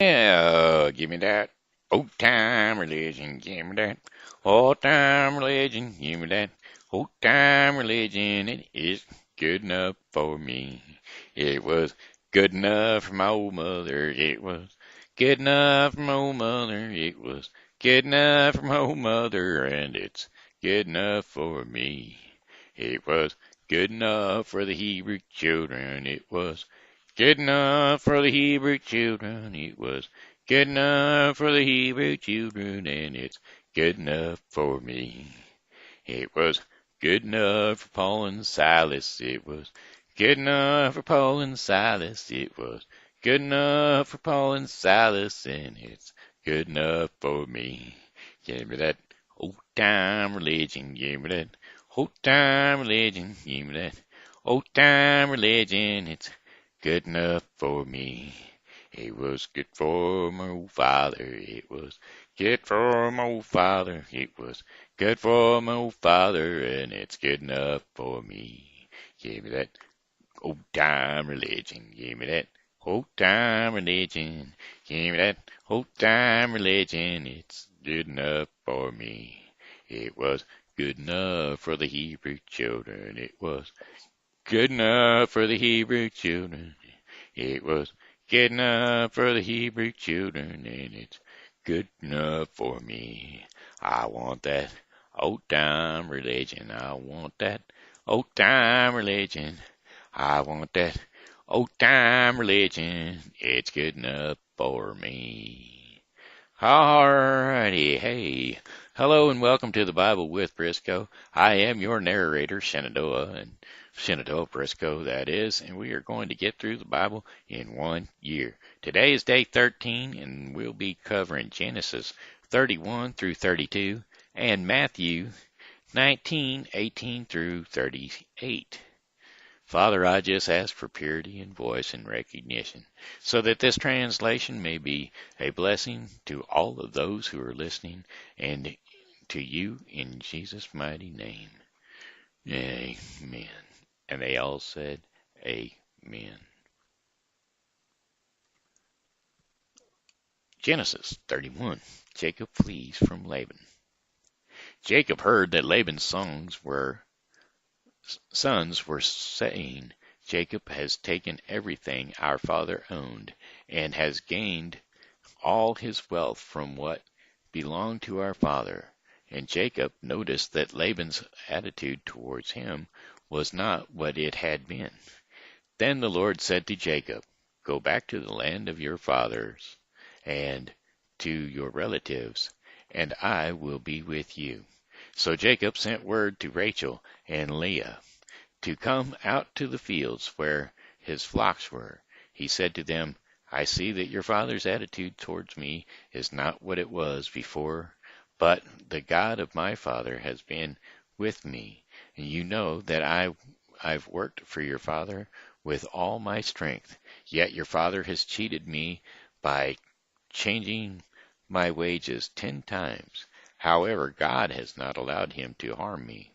Yeah, give me that old time religion, give me that old time religion, give me that old time religion. It is good enough for me. It was good enough for my old mother. It was good enough for my old mother. It was good enough for my old mother, and it's good enough for me. It was good enough for the Hebrew children. It was good enough for the Hebrew children. It was good enough for the Hebrew children, and it's good enough for me. It was good enough for Paul and Silas. It was good enough for Paul and Silas. It was good enough for Paul and Silas, and it's good enough for me. Give me that old time religion. Give me that old time religion. Give me that old time religion. It's good enough for me. It was good for my old father. It was good for my old father. It was good for my old father, and it's good enough for me. Give me that old time religion. Give me that old time religion. Give me that old time religion. It's good enough for me. It was good enough for the Hebrew children. It was good enough for the Hebrew children. It was good enough for the Hebrew children, and it's good enough for me. I want that old time religion. I want that old time religion. I want that old time religion. It's good enough for me. Alrighty, hey. Hello and welcome to the Bible with Briscoe. I am your narrator, Shenandoah Briscoe, that is, and we are going to get through the Bible in 1 year. Today is day 13, and we'll be covering Genesis 31 through 32 and Matthew 19:18 through 38. Father, I just ask for purity in voice and recognition, so that this translation may be a blessing to all of those who are listening and to you in Jesus' mighty name. Amen. And they all said, Amen. Genesis 31. Jacob flees from Laban. Jacob heard that Laban's sons were saying, Jacob has taken everything our father owned and has gained all his wealth from what belonged to our father. And Jacob noticed that Laban's attitude towards him was not what it had been. Then the Lord said to Jacob, Go back to the land of your fathers and to your relatives, and I will be with you. So Jacob sent word to Rachel and Leah to come out to the fields where his flocks were. He said to them, I see that your father's attitude towards me is not what it was before, but the God of my father has been with me, and you know that I've worked for your father with all my strength. Yet your father has cheated me by changing my wages 10 times. However, God has not allowed him to harm me.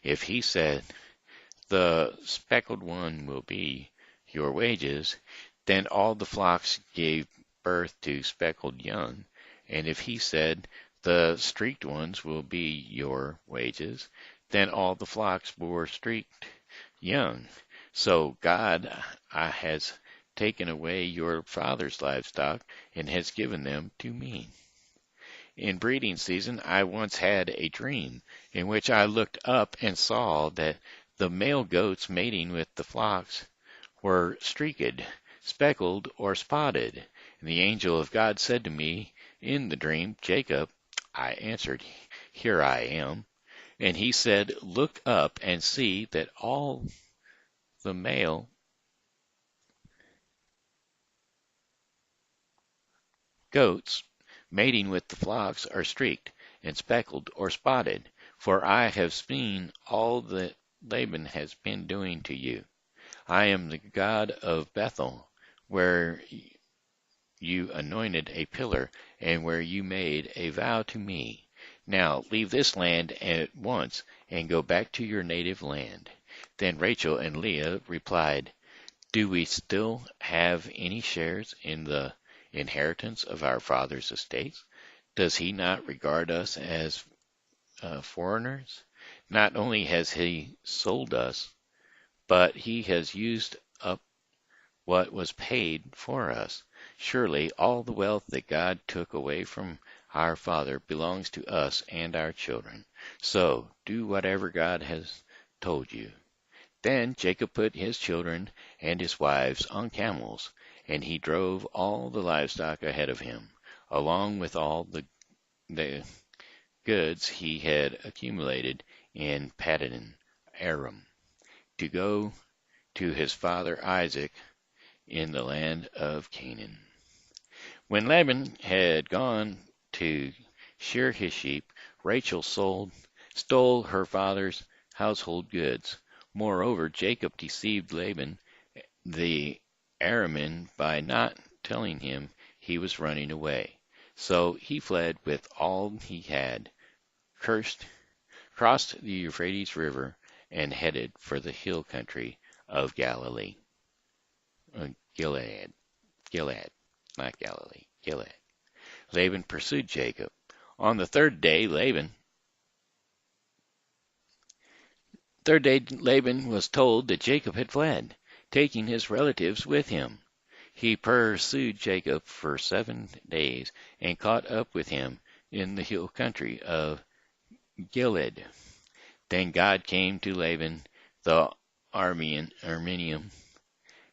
If he said, The speckled one will be your wages, then all the flocks gave birth to speckled young. And if he said, The streaked ones will be your wages, then all the flocks bore streaked young. So God has taken away your father's livestock and has given them to me. In breeding season I once had a dream in which I looked up and saw that the male goats mating with the flocks were streaked, speckled, or spotted. And the angel of God said to me in the dream, Jacob. I answered, Here I am. And he said, Look up and see that all the male goats mating with the flocks are streaked and speckled or spotted, for I have seen all that Laban has been doing to you. I am the God of Bethel, where you anointed a pillar and where you made a vow to me. Now leave this land at once and go back to your native land. Then Rachel and Leah replied, Do we still have any shares in the inheritance of our father's estates? Does he not regard us as foreigners? Not only has he sold us, but he has used up what was paid for us. Surely all the wealth that God took away from our father belongs to us and our children. So do whatever God has told you. Then Jacob put his children and his wives on camels, and he drove all the livestock ahead of him, along with all the goods he had accumulated in Paddan Aram, to go to his father Isaac in the land of Canaan. When Laban had gone to shear his sheep, Rachel stole her father's household goods. Moreover, Jacob deceived Laban the Aramean by not telling him he was running away. So he fled with all he had, crossed the Euphrates River, and headed for the hill country of Galilee. Gilead, not Galilee, Gilead. Laban pursued Jacob. On the third day, Laban was told that Jacob had fled, taking his relatives with him. He pursued Jacob for 7 days and caught up with him in the hill country of Gilead. Then God came to Laban the Aramean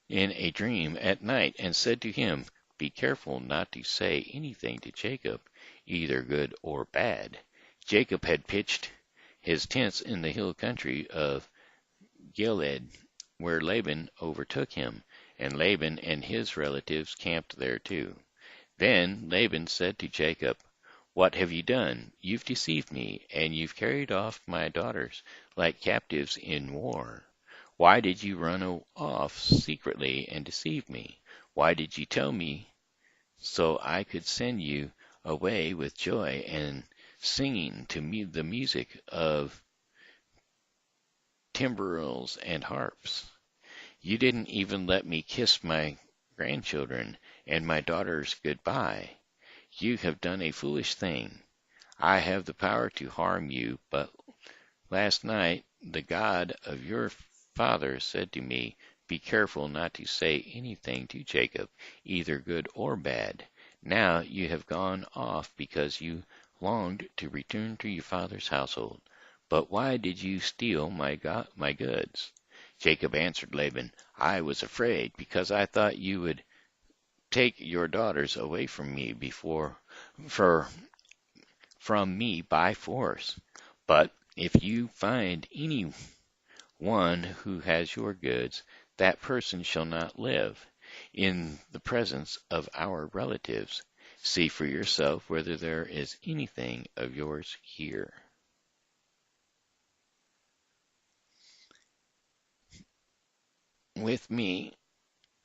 in a dream at night and said to him, "Be careful not to say anything to Jacob, either good or bad." Jacob had pitched his tents in the hill country of Gilead, where Laban overtook him, and Laban and his relatives camped there too. Then Laban said to Jacob, "What have you done? You've deceived me, and you've carried off my daughters like captives in war. Why did you run off secretly and deceive me? Why did you tell me so I could send you away with joy and singing to me the music of timbrels and harps? You didn't even let me kiss my grandchildren and my daughters good-bye. You have done a foolish thing. I have the power to harm you, but last night the God of your father said to me, 'Be careful not to say anything to Jacob, either good or bad.' Now you have gone off because you longed to return to your father's household. But why did you steal my goods?" Jacob answered Laban, "I was afraid, because I thought you would take your daughters away from me from me by force. But if you find any one who has your goods, that person shall not live in the presence of our relatives. See for yourself whether there is anything of yours here." With me,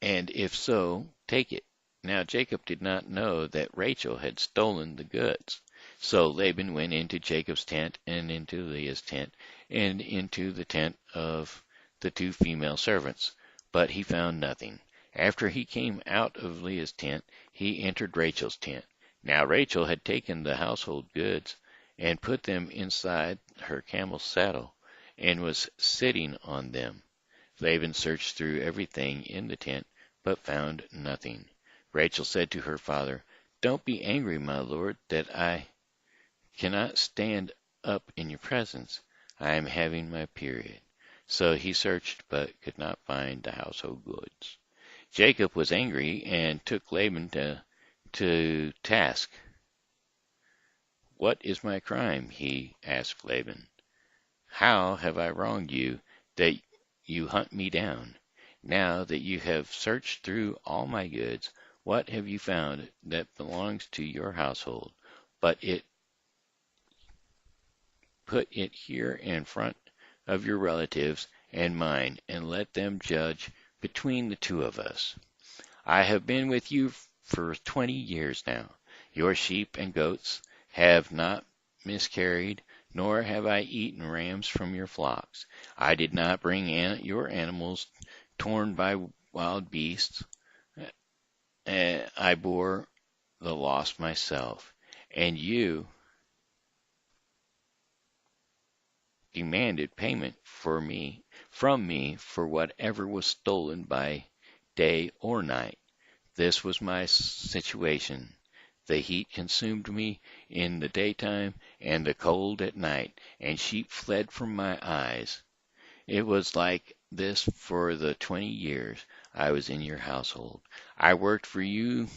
and if so, take it. Now Jacob did not know that Rachel had stolen the goods. So Laban went into Jacob's tent, and into Leah's tent, and into the tent of the 2 female servants, but he found nothing. After he came out of Leah's tent, he entered Rachel's tent. Now Rachel had taken the household goods and put them inside her camel's saddle, and was sitting on them. Laban searched through everything in the tent, but found nothing. Rachel said to her father, "Don't be angry, my lord, that I cannot stand up in your presence. I am having my period." So he searched, but could not find the household goods. Jacob was angry and took Laban to task. "What is my crime?" he asked Laban. "How have I wronged you that you hunt me down? Now that you have searched through all my goods, what have you found that belongs to your household? Put it here in front of your relatives and mine, and let them judge between the 2 of us. I have been with you for 20 years now. Your sheep and goats have not miscarried, nor have I eaten rams from your flocks. I did not bring your animals torn by wild beasts and I bore the loss myself, and you demanded payment from me for whatever was stolen by day or night. This was my situation. The heat consumed me in the daytime, and the cold at night, and sheep fled from my eyes. It was like this for the 20 years I was in your household. I worked for you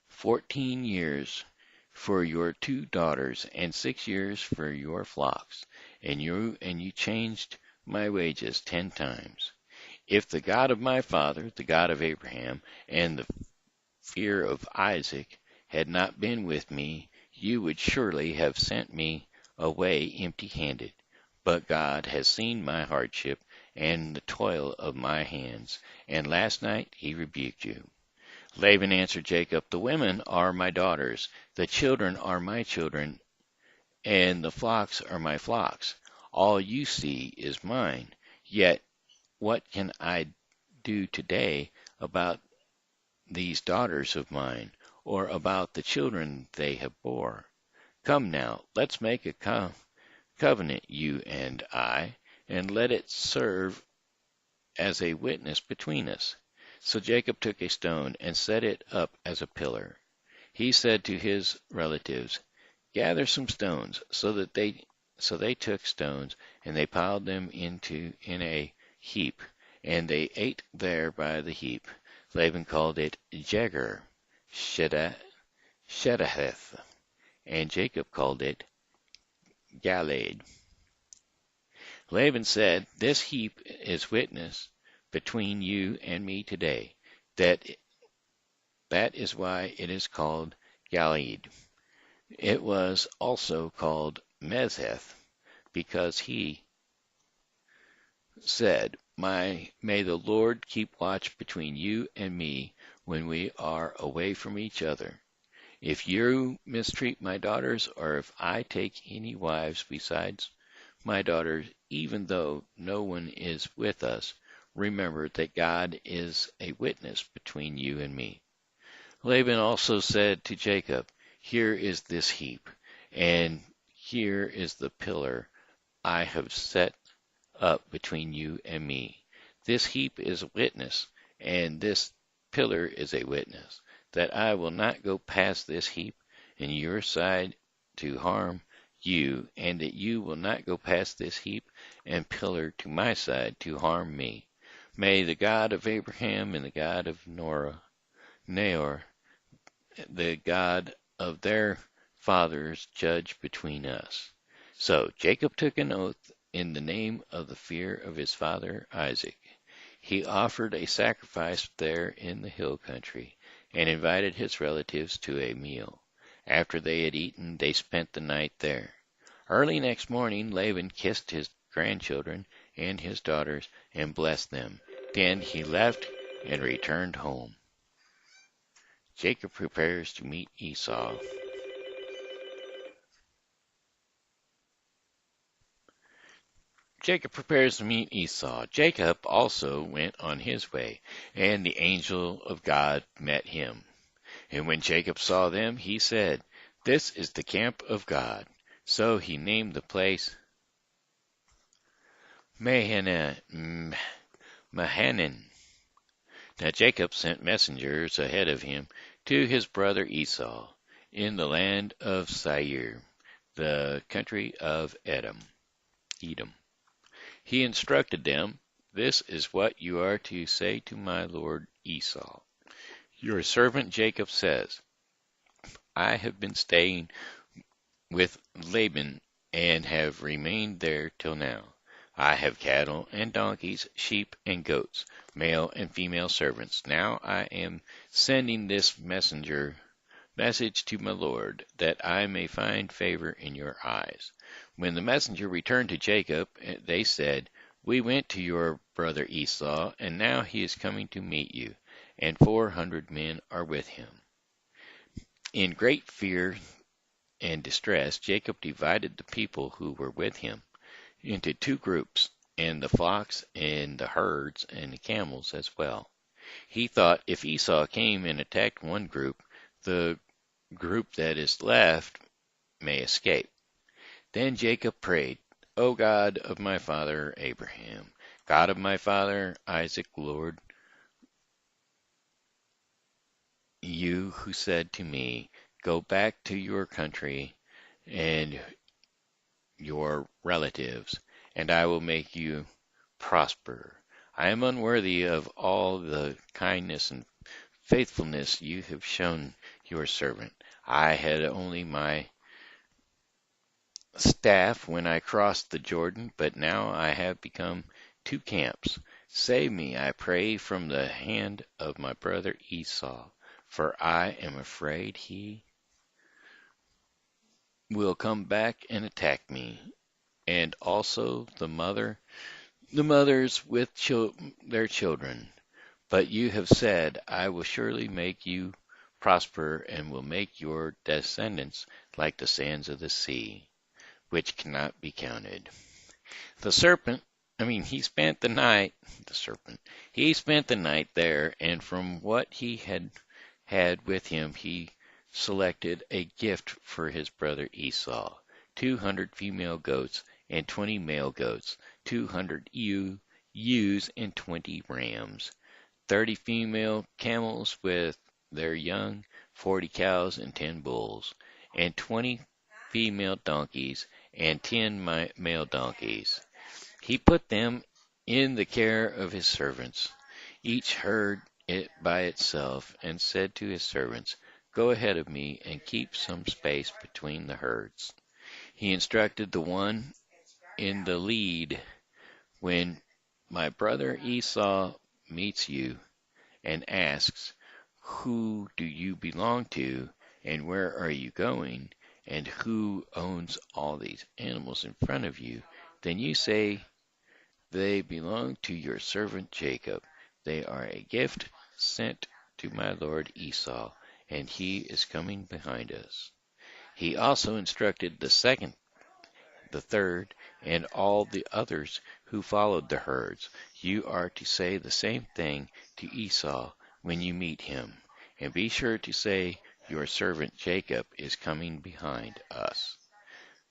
14 years for your 2 daughters, and 6 years for your flocks, and you changed my wages 10 times. If the God of my father, the God of Abraham, and the fear of Isaac had not been with me, you would surely have sent me away empty-handed. But God has seen my hardship and the toil of my hands, and last night he rebuked you. Laban answered Jacob, the women are my daughters, the children are my children, and the flocks are my flocks. All you see is mine. Yet what can I do today about these daughters of mine, or about the children they have bore? Come now, let's make a covenant, you and I, and let it serve as a witness between us. So Jacob took a stone and set it up as a pillar. He said to his relatives, gather some stones. So they took stones, and they piled them in a heap, and they ate there by the heap. Laban called it Jegar Shedaheth, and Jacob called it Galeed. Laban said, this heap is witness between you and me today. That is why it is called Galeed. It was also called Mezheth, because he said, may the Lord keep watch between you and me when we are away from each other. If you mistreat my daughters, or if I take any wives besides my daughters, even though no one is with us, remember that God is a witness between you and me. Laban also said to Jacob, here is this heap, and here is the pillar I have set up between you and me. This heap is a witness, and this pillar is a witness, that I will not go past this heap in your side to harm you, and that you will not go past this heap and pillar to my side to harm me. May the God of Abraham and the God of Nahor, the God of their fathers, judge between us. So Jacob took an oath in the name of the fear of his father Isaac. He offered a sacrifice there in the hill country, and invited his relatives to a meal. After they had eaten, they spent the night there. Early next morning, Laban kissed his grandchildren and his daughters and blessed them. Then he left and returned home. Jacob prepares to meet Esau. Jacob prepares to meet Esau. Jacob also went on his way, and the angel of God met him. And when Jacob saw them, he said, this is the camp of God. So he named the place Mahanaim. Now Jacob sent messengers ahead of him to his brother Esau in the land of Seir, the country of Edom. He instructed them, this is what you are to say to my lord Esau. Your servant Jacob says, I have been staying with Laban and have remained there till now. I have cattle and donkeys, sheep and goats, male and female servants. Now I am sending this message to my lord, that I may find favor in your eyes. When the messenger returned to Jacob, they said, we went to your brother Esau, and now he is coming to meet you, and 400 men are with him. In great fear and distress, Jacob divided the people who were with him into 2 groups, and the flocks and the herds and the camels as well. He thought if Esau came and attacked one group, the group that is left may escape. Then Jacob prayed, O God of my father Abraham, God of my father Isaac, Lord, you who said to me, Go back to your country and your relatives, and I will make you prosper. I am unworthy of all the kindness and faithfulness you have shown your servant. I had only my staff when I crossed the Jordan, but now I have become two camps. Save me, I pray, from the hand of my brother Esau, for I am afraid he will come back and attack me, and also the mothers with their children. But you have said, I will surely make you prosper and will make your descendants like the sands of the sea, which cannot be counted. The serpent, he spent the night, the serpent, he spent the night there, and from what he had with him, he selected a gift for his brother Esau, 200 female goats and 20 male goats, 200 ewes and 20 rams, 30 female camels with their young, 40 cows and 10 bulls, and 20 female donkeys and 10 male donkeys. He put them in the care of his servants. Each herd it by itself, and said to his servants, Go ahead of me and keep some space between the herds. He instructed the one in the lead, When my brother Esau meets you and asks, Who do you belong to, and where are you going, and who owns all these animals in front of you, then you say, They belong to your servant Jacob. They are a gift sent to my lord Esau, and he is coming behind us. He also instructed the second, the third, and all the others who followed the herds. You are to say the same thing to Esau when you meet him, and be sure to say, Your servant Jacob is coming behind us.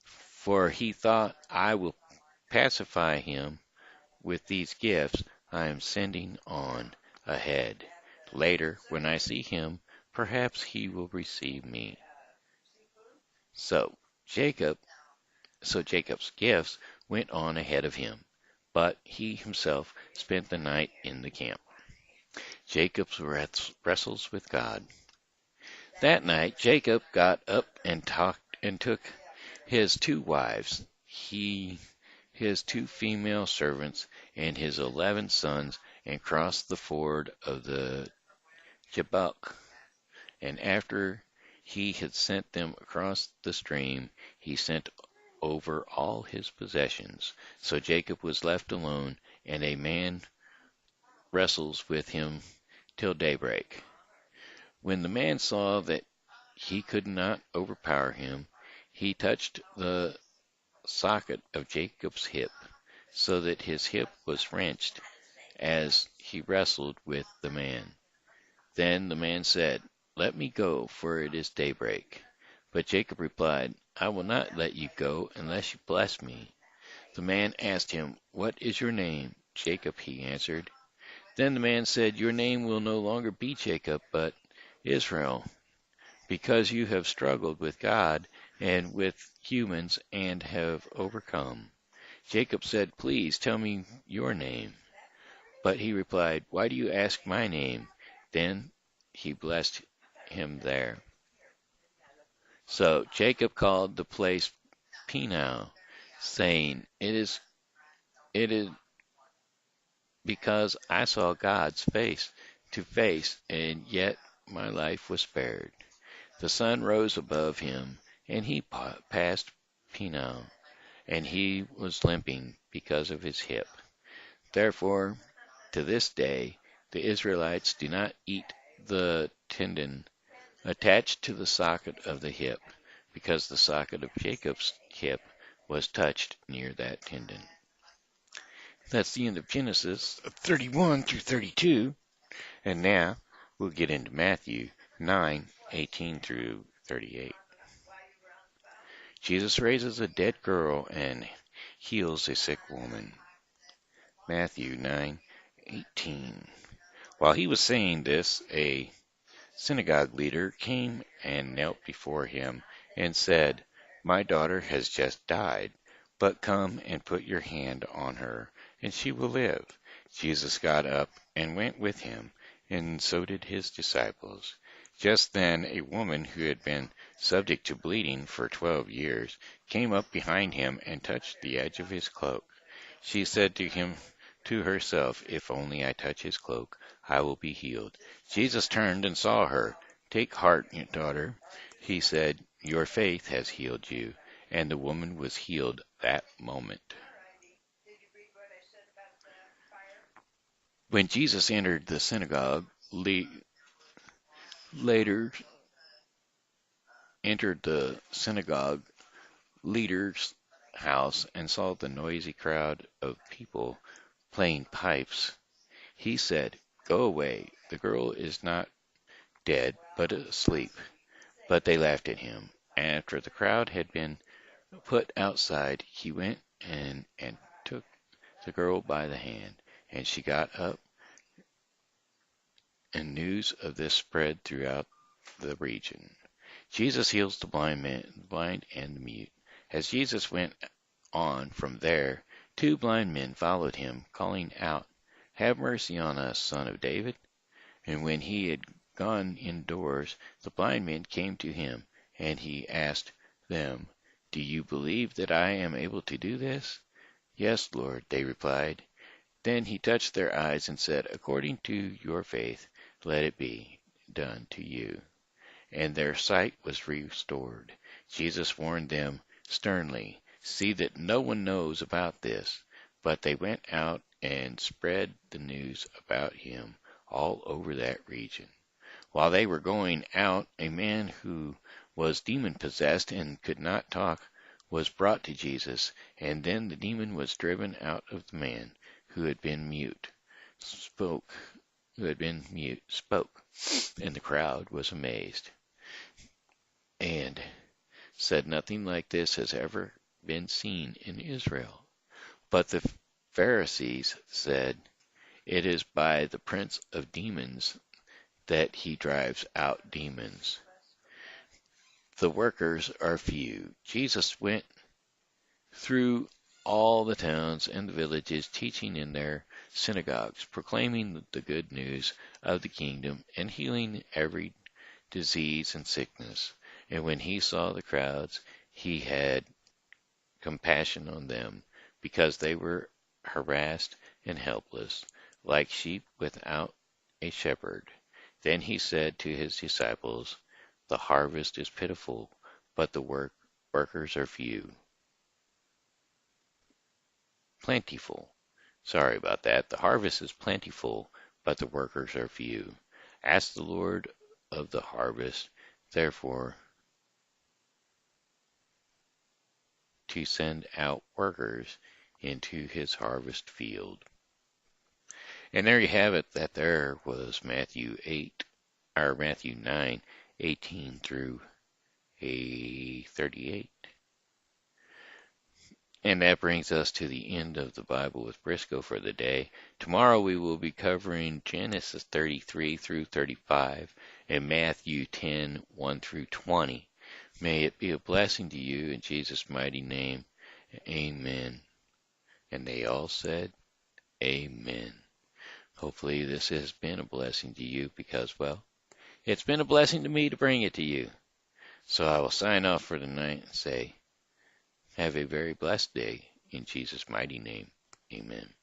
For he thought, I will pacify him with these gifts I am sending on ahead. Later, when I see him, perhaps he will receive me. So Jacob, so Jacob's gifts went on ahead of him, but he himself spent the night in the camp. Jacob's wrestles with God. That night Jacob got up and took his 2 wives, his 2 female servants, and his 11 sons, and crossed the ford of the Jabbok. And after he had sent them across the stream, he sent over all his possessions. So Jacob was left alone, and a man wrestles with him till daybreak. When the man saw that he could not overpower him, he touched the socket of Jacob's hip, so that his hip was wrenched as he wrestled with the man. Then the man said, Let me go, for it is daybreak. But Jacob replied, I will not let you go unless you bless me. The man asked him, What is your name? Jacob, he answered. Then the man said, Your name will no longer be Jacob, but Israel, because you have struggled with God and with humans and have overcome. Jacob said, Please tell me your name. But he replied, Why do you ask my name? Then he blessed him there. So Jacob called the place Peniel, saying, It is because I saw God's face to face, and yet my life was spared. The sun rose above him, and he passed Peniel, and he was limping because of his hip. Therefore, to this day, the Israelites do not eat the tendon attached to the socket of the hip, because the socket of Jacob's hip was touched near that tendon. That's the end of Genesis 31 through 32. And now we'll get into Matthew 9:18 through 38. Jesus raises a dead girl and heals a sick woman. Matthew 9:18. While he was saying this, a synagogue leader came and knelt before him and said, "My daughter has just died, but come and put your hand on her, and she will live." Jesus got up and went with him, and so did his disciples. Just then a woman who had been subject to bleeding for 12 years came up behind him and touched the edge of his cloak. She said to herself, "If only I touch his cloak, I will be healed." Jesus turned and saw her. "Take heart, daughter," he said, "your faith has healed you." And the woman was healed that moment. When Jesus entered the synagogue, later entered the synagogue leader's house and saw the noisy crowd of people playing pipes, he said, "Go away, the girl is not dead, but asleep." But they laughed at him. After the crowd had been put outside, he went and took the girl by the hand, and she got up, and news of this spread throughout the region. Jesus heals the blind and the mute. As Jesus went on from there, two blind men followed him, calling out, "Have mercy on us, Son of David." And when he had gone indoors, the blind men came to him, and he asked them, "Do you believe that I am able to do this?" "Yes, Lord," they replied. Then he touched their eyes and said, "According to your faith, let it be done to you." And their sight was restored. Jesus warned them sternly, "See that no one knows about this." But they went out and spread the news about him all over that region. While they were going out, a man who was demon possessed and could not talk was brought to Jesus, and then the demon was driven out of the man who had been mute, spoke, and the crowd was amazed, and said, "Nothing like this has ever been seen in Israel." But the Pharisees said, "It is by the prince of demons that he drives out demons. The workers are few." Jesus went through all the towns and the villages, teaching in their synagogues, proclaiming the good news of the kingdom, and healing every disease and sickness. And when he saw the crowds, he had compassion on them, because they were harassed and helpless, like sheep without a shepherd. Then he said to his disciples, "The harvest is plentiful, but the workers are few." Plentiful. Sorry about that. The harvest is plentiful, but the workers are few. Ask the Lord of the harvest, therefore, to send out workers into his harvest field. And there you have it. That there was Matthew 9:18 through 38. And that brings us to the end of the Bible with Briscoe for the day. Tomorrow we will be covering Genesis 33 through 35 and Matthew 10:1 through 20. May it be a blessing to you in Jesus' mighty name. Amen. And they all said, Amen. Hopefully this has been a blessing to you because, well, it's been a blessing to me to bring it to you. So I will sign off for tonight and say, have a very blessed day in Jesus' mighty name. Amen.